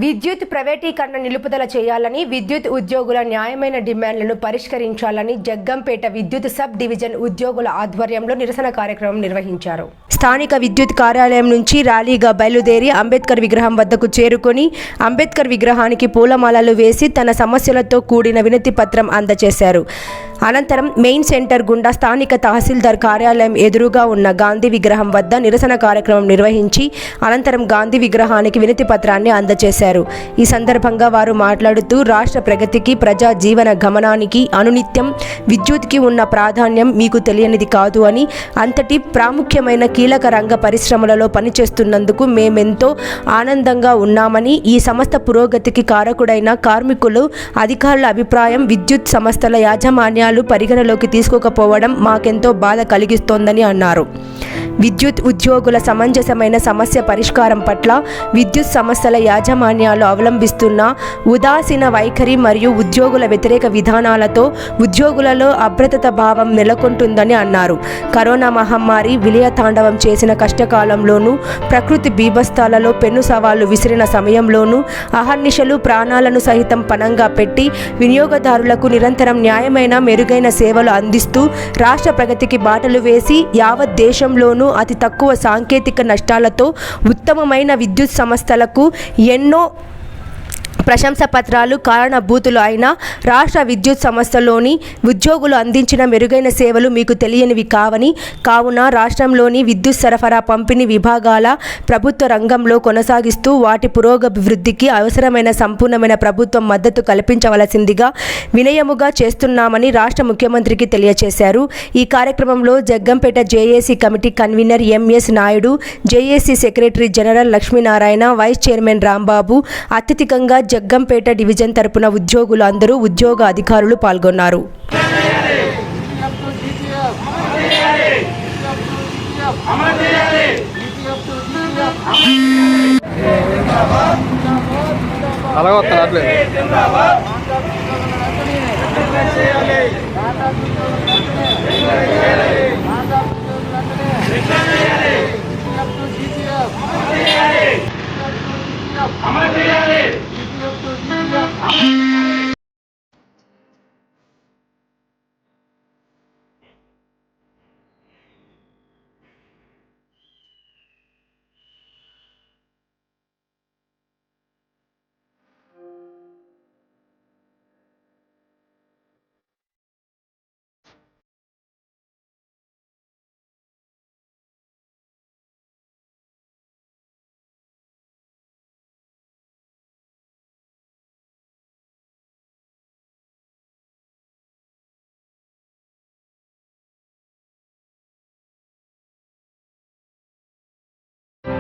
విద్యుత్ ప్రైవేటీకరణ నిలుపుదల చేయాలని, విద్యుత్ ఉద్యోగుల న్యాయమైన డిమాండ్లను పరిష్కరించాలని జగ్గంపేట విద్యుత్ సబ్ డివిజన్ ఉద్యోగుల ఆధ్వర్యంలో నిరసన కార్యక్రమం నిర్వహించారు. స్థానిక విద్యుత్ కార్యాలయం నుంచి ర్యాలీగా బయలుదేరి అంబేద్కర్ విగ్రహం వద్దకు చేరుకొని అంబేద్కర్ విగ్రహానికి పూలమాలలు వేసి తన సమస్యలతో కూడిన వినతి పత్రం అందజేశారు. అనంతరం మెయిన్ సెంటర్ గుండా స్థానిక తహసీల్దార్ కార్యాలయం ఎదురుగా ఉన్న గాంధీ విగ్రహం వద్ద నిరసన కార్యక్రమం నిర్వహించి అనంతరం గాంధీ విగ్రహానికి వినతి పత్రాన్ని అందజేశారు. ఈ సందర్భంగా వారు మాట్లాడుతూ రాష్ట్ర ప్రగతికి, ప్రజా జీవన గమనానికి అనునిత్యం విద్యుత్కి ఉన్న ప్రాధాన్యం మీకు తెలియనిది కాదు అని, అంతటి ప్రాముఖ్యమైన కీలక రంగ పరిశ్రమలలో పనిచేస్తున్నందుకు మేమెంతో ఆనందంగా ఉన్నామని, ఈ సంస్థ పురోగతికి కారకుడైన కార్మికులు, అధికారుల అభిప్రాయం విద్యుత్ సంస్థల యాజమాన్యాలు పరిగణలోకి తీసుకోకపోవడం మాకెంతో బాధ కలిగిస్తోందని అన్నారు. విద్యుత్ ఉద్యోగుల సమంజసమైన సమస్య పరిష్కారం పట్ల విద్యుత్ సంస్థల యాజమాన్యాలు అవలంబిస్తున్న ఉదాసీన వైఖరి మరియు ఉద్యోగుల వ్యతిరేక విధానాలతో ఉద్యోగులలో అభద్రత భావం నెలకొంటుందని అన్నారు. కరోనా మహమ్మారి విలయతాండవం చేసిన కష్టకాలంలోనూ, ప్రకృతి బీభత్సాలలో పెను సవాళ్లు విసిరిన సమయంలోనూ అహర్నిశలు ప్రాణాలను సహితం పణంగా పెట్టి వినియోగదారులకు నిరంతరం న్యాయమైన, మెరుగైన సేవలు అందిస్తూ రాష్ట్ర ప్రగతికి బాటలు వేసి యావత్ దేశంలోనూ అతి తక్కువ సాంకేతిక నష్టాలతో ఉత్తమమైన విద్యుత్ సంస్థలకు ఎన్నో ప్రశంసా పత్రాలు కారణభూతులు అయిన రాష్ట్ర విద్యుత్ సంస్థలోని ఉద్యోగులు అందించిన మెరుగైన సేవలు మీకు తెలియనివి కావున రాష్ట్రంలోని విద్యుత్ సరఫరా పంపిణీ విభాగాల ప్రభుత్వ రంగంలో కొనసాగిస్తూ వాటి పురోగభివృద్ధికి అవసరమైన సంపూర్ణమైన ప్రభుత్వం మద్దతు కల్పించవలసిందిగా వినయముగా చేస్తున్నామని రాష్ట్ర ముఖ్యమంత్రికి తెలియజేశారు. ఈ కార్యక్రమంలో Jaggampeta JAC committee convener MS Naidu, JAC secretary general Lakshminarayana, vice chairman Rambabu, అత్యధికంగా జగ్గంపేట డివిజన్ తరపున ఉద్యోగులు అందరూ, ఉద్యోగ అధికారులు పాల్గొన్నారు. అమలు చేయాలి.